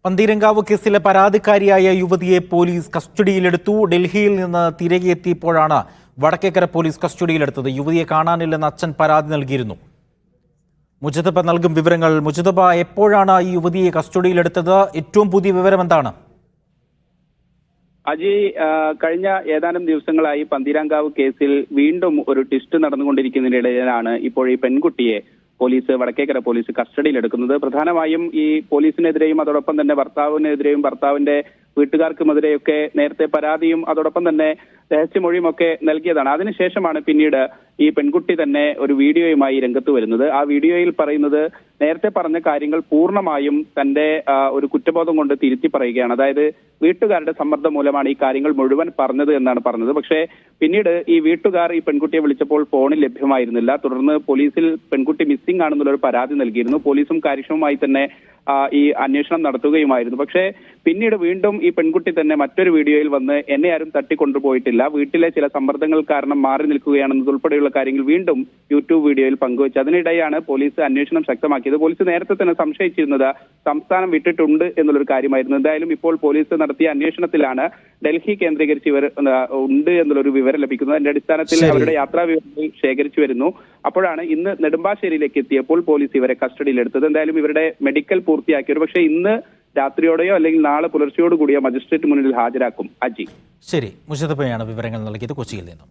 പന്തീരങ്കാവ് കേസിലെ പരാതിക്കാരിയായ യുവതിയെ പോലീസ് കസ്റ്റഡിയിലെടുത്തു. ഡൽഹിയിൽ നിന്ന് തിരികെ എത്തിയപ്പോഴാണ് വടക്കേക്കര പോലീസ് കസ്റ്റഡിയിലെടുത്തത്. യുവതിയെ കാണാനില്ലെന്ന് അച്ഛൻ പരാതി നൽകിയിരുന്നു. മുജതബ നൽകും വിവരങ്ങൾ. മുജതബ, എപ്പോഴാണ് ഈ യുവതിയെ കസ്റ്റഡിയിലെടുത്തത്? ഏറ്റവും പുതിയ വിവരം എന്താണ്? അജയ്, കഴിഞ്ഞ ഏതാനും ദിവസങ്ങളായി പന്തീരാങ്കാവ് കേസിൽ വീണ്ടും ഒരു ട്വിസ്റ്റ് നടന്നുകൊണ്ടിരിക്കുന്നതിനിടയിലാണ് ഇപ്പോൾ ഈ പെൺകുട്ടിയെ വടക്കേക്കര പോലീസ് കസ്റ്റഡിയിലെടുക്കുന്നത്. പ്രധാനമായും ഈ പോലീസിനെതിരെയും അതോടൊപ്പം തന്നെ ഭർത്താവിനെതിരെയും ഭർത്താവിന്റെ വീട്ടുകാർക്കുമെതിരെയൊക്കെ നേരത്തെ പരാതിയും അതോടൊപ്പം തന്നെ രഹസ്യമൊഴിയും ഒക്കെ നൽകിയതാണ്. അതിനുശേഷമാണ് പിന്നീട് ഈ പെൺകുട്ടി തന്നെ ഒരു വീഡിയോയുമായി രംഗത്ത് വരുന്നത്. ആ വീഡിയോയിൽ പറയുന്നത് നേരത്തെ പറഞ്ഞ കാര്യങ്ങൾ പൂർണ്ണമായും തന്റെ ഒരു കുറ്റബോധം കൊണ്ട് തിരുത്തി പറയുകയാണ്. അതായത് വീട്ടുകാരുടെ സമ്മർദ്ദം മൂലമാണ് ഈ കാര്യങ്ങൾ മുഴുവൻ പറഞ്ഞത് എന്നാണ് പറഞ്ഞത്. പക്ഷേ പിന്നീട് ഈ വീട്ടുകാർ ഈ പെൺകുട്ടിയെ വിളിച്ചപ്പോൾ ഫോണിൽ ലഭ്യമായിരുന്നില്ല. തുടർന്ന് പോലീസിൽ പെൺകുട്ടി മിസ്സിംഗ് ആണെന്നുള്ളൊരു പരാതി നൽകിയിരുന്നു. പോലീസും കാര്യക്ഷമമായി തന്നെ ഈ അന്വേഷണം നടത്തുകയുമായിരുന്നു. പക്ഷേ പിന്നീട് വീണ്ടും ഈ പെൺകുട്ടി തന്നെ മറ്റൊരു വീഡിയോയിൽ വന്ന് എന്നെ ആരും തട്ടിക്കൊണ്ടുപോയിട്ടില്ല, വീട്ടിലെ ചില സമ്മർദ്ദങ്ങൾ കാരണം മാറി നിൽക്കുകയാണെന്നതുൾപ്പെടെയുള്ള കാര്യങ്ങൾ വീണ്ടും യൂട്യൂബ് വീഡിയോയിൽ പങ്കുവച്ചു. അതിനിടെയാണ് പോലീസ് അന്വേഷണം ശക്തമാക്കിയത്. പോലീസ് നേരത്തെ തന്നെ സംശയിച്ചിരുന്നത് സംസ്ഥാനം വിട്ടിട്ടുണ്ട് എന്നുള്ളൊരു കാര്യമായിരുന്നു. എന്തായാലും ഇപ്പോൾ പോലീസ് നടത്തിയ അന്വേഷണത്തിലാണ് ഡൽഹി കേന്ദ്രീകരിച്ച് ഇവർ ഉണ്ട് എന്നുള്ളൊരു വിവരം ലഭിക്കുന്നത്. അതിന്റെ അടിസ്ഥാനത്തിൽ അവരുടെ യാത്രാ വിവരങ്ങൾ ശേഖരിച്ചു വരുന്നു. അപ്പോഴാണ് ഇന്ന് നെടുമ്പാശ്ശേരിയിലേക്ക് എത്തിയപ്പോൾ പോലീസ് ഇവരെ കസ്റ്റഡിയിലെടുത്തത്. എന്തായാലും ഇവരുടെ മെഡിക്കൽ പൂർത്തിയാക്കി. ഒരു പക്ഷേ ഇന്ന് രാത്രിയോടെയോ അല്ലെങ്കിൽ നാളെ പുലർച്ചയോട് കൂടിയോ മജിസ്ട്രേറ്റ് മുന്നിൽ ഹാജരാക്കും. അജി, ശരി. മുജതബയാണ് വിവരങ്ങൾ നൽകിയത് കൊച്ചിയിൽ നിന്നും.